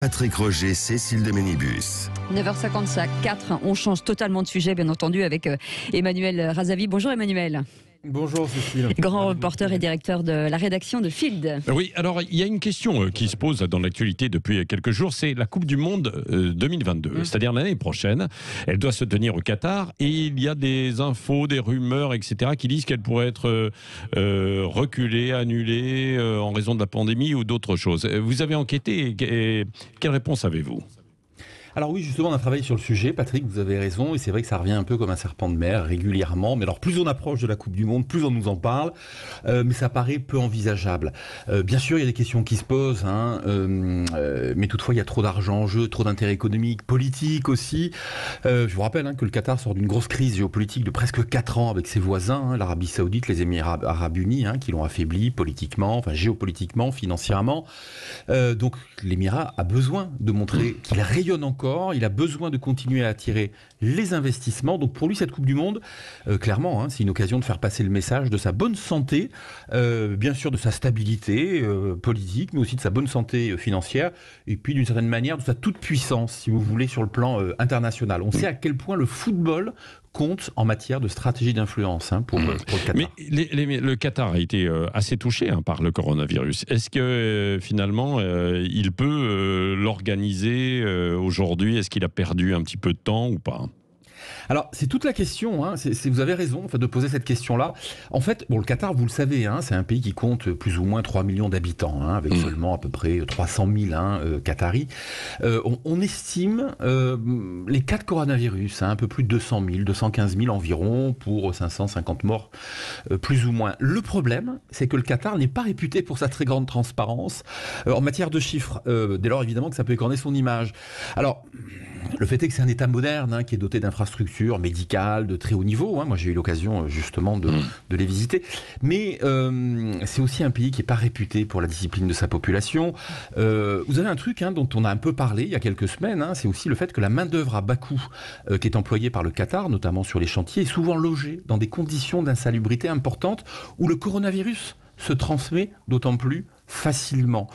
Patrick Roger, Cécile de Ménibus. 9h54, on change totalement de sujet, bien entendu, avec Emmanuel Razavi. Bonjour Emmanuel. Bonjour Cécile. Grand reporter et directeur de la rédaction de Field. Oui, alors il y a une question qui se pose dans l'actualité depuis quelques jours, c'est la Coupe du Monde 2022, c'est-à-dire l'année prochaine. Elle doit se tenir au Qatar et il y a des infos, des rumeurs, etc. qui disent qu'elle pourrait être reculée, annulée en raison de la pandémie ou d'autres choses. Vous avez enquêté et quelle réponse avez-vous ? Alors oui, justement, on a travaillé sur le sujet, Patrick, vous avez raison, et c'est vrai que ça revient un peu comme un serpent de mer régulièrement, mais alors plus on approche de la Coupe du Monde, plus on nous en parle, mais ça paraît peu envisageable. Bien sûr, il y a des questions qui se posent, mais toutefois il y a trop d'argent en jeu, trop d'intérêts économiques, politiques aussi. Je vous rappelle que le Qatar sort d'une grosse crise géopolitique de presque 4 ans avec ses voisins, l'Arabie Saoudite, les Émirats Arabes Unis, qui l'ont affaibli politiquement, enfin géopolitiquement, financièrement. Donc l'Émirat a besoin de montrer qu'il rayonne encore. Il a besoin de continuer à attirer les investissements. Donc pour lui, cette Coupe du Monde, clairement, c'est une occasion de faire passer le message de sa bonne santé, bien sûr de sa stabilité politique, mais aussi de sa bonne santé financière, et puis d'une certaine manière de sa toute-puissance, si vous voulez, sur le plan international. On sait à quel point le football compte en matière de stratégie d'influence pour le Qatar. Mais le Qatar a été assez touché par le coronavirus. Est-ce que finalement il peut l'organiser aujourd'hui ? Est-ce qu'il a perdu un petit peu de temps ou pas ? Alors, c'est toute la question, vous avez raison de poser cette question-là. En fait, le Qatar, vous le savez, c'est un pays qui compte plus ou moins 3 millions d'habitants, avec seulement à peu près 300 000 Qataris. On estime les cas de coronavirus, un peu plus de 200 000, 215 000 environ, pour 550 morts, plus ou moins. Le problème, c'est que le Qatar n'est pas réputé pour sa très grande transparence en matière de chiffres, dès lors évidemment que ça peut écorner son image. Alors, le fait est que c'est un État moderne qui est doté d'infrastructures médicales de très haut niveau. Moi, j'ai eu l'occasion justement de les visiter. Mais c'est aussi un pays qui n'est pas réputé pour la discipline de sa population. Vous avez un truc dont on a un peu parlé il y a quelques semaines. C'est aussi le fait que la main-d'œuvre à bas coût qui est employée par le Qatar, notamment sur les chantiers, est souvent logée dans des conditions d'insalubrité importantes où le coronavirus se transmet d'autant plus facilement.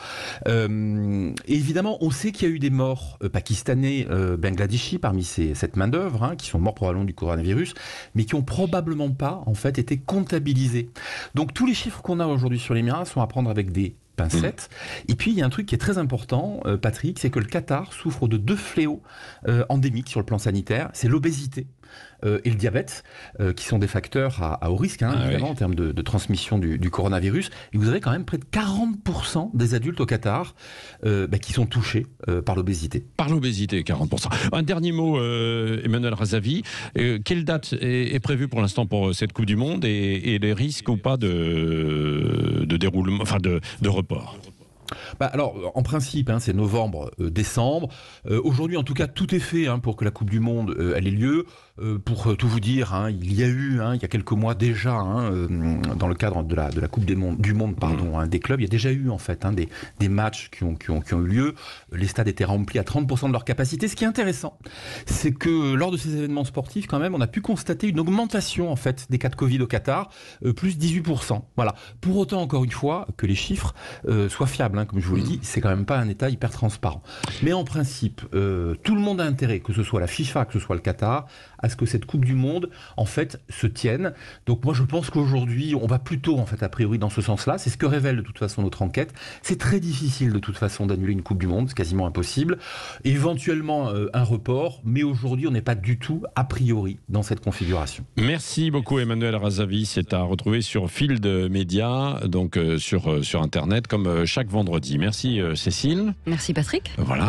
Et évidemment, on sait qu'il y a eu des morts pakistanais, bangladeshis parmi cette main-d'œuvre, qui sont morts probablement du coronavirus, mais qui n'ont probablement pas en fait été comptabilisés. Donc tous les chiffres qu'on a aujourd'hui sur l'Émirat sont à prendre avec des pincettes. Et puis il y a un truc qui est très important, Patrick, c'est que le Qatar souffre de 2 fléaux endémiques sur le plan sanitaire, c'est l'obésité et le diabète, qui sont des facteurs à haut risque, évidemment, en termes de transmission du coronavirus. Et vous avez quand même près de 40% des adultes au Qatar qui sont touchés par l'obésité. Par l'obésité, 40%. Un dernier mot, Emmanuel Razavi. Quelle date est prévue pour l'instant pour cette Coupe du Monde et les risques ou pas de déroulement, enfin de report ? Alors, en principe, c'est novembre, décembre. Aujourd'hui, en tout cas, tout est fait pour que la Coupe du Monde elle ait lieu. Pour tout vous dire, il y a eu, il y a quelques mois déjà, dans le cadre de la Coupe du Monde, des clubs, il y a déjà eu en fait des matchs qui ont eu lieu. Les stades étaient remplis à 30% de leur capacité. Ce qui est intéressant, c'est que lors de ces événements sportifs, quand même, on a pu constater une augmentation en fait des cas de Covid au Qatar, plus 18%. Voilà. Pour autant, encore une fois, que les chiffres soient fiables. Comme je vous l'ai dit, c'est quand même pas un État hyper transparent. Mais en principe, tout le monde a intérêt, que ce soit la FIFA, que ce soit le Qatar, à ce que cette Coupe du Monde, en fait, se tienne. Donc moi, je pense qu'aujourd'hui, on va plutôt, en fait, a priori, dans ce sens-là. C'est ce que révèle de toute façon notre enquête. C'est très difficile, de toute façon, d'annuler une Coupe du Monde. C'est quasiment impossible. Éventuellement, un report. Mais aujourd'hui, on n'est pas du tout, a priori, dans cette configuration. Merci beaucoup, Emmanuel Razavi. C'est à retrouver sur Field Media, donc sur Internet, comme chaque vendredi. Merci, Cécile. Merci, Patrick. Voilà.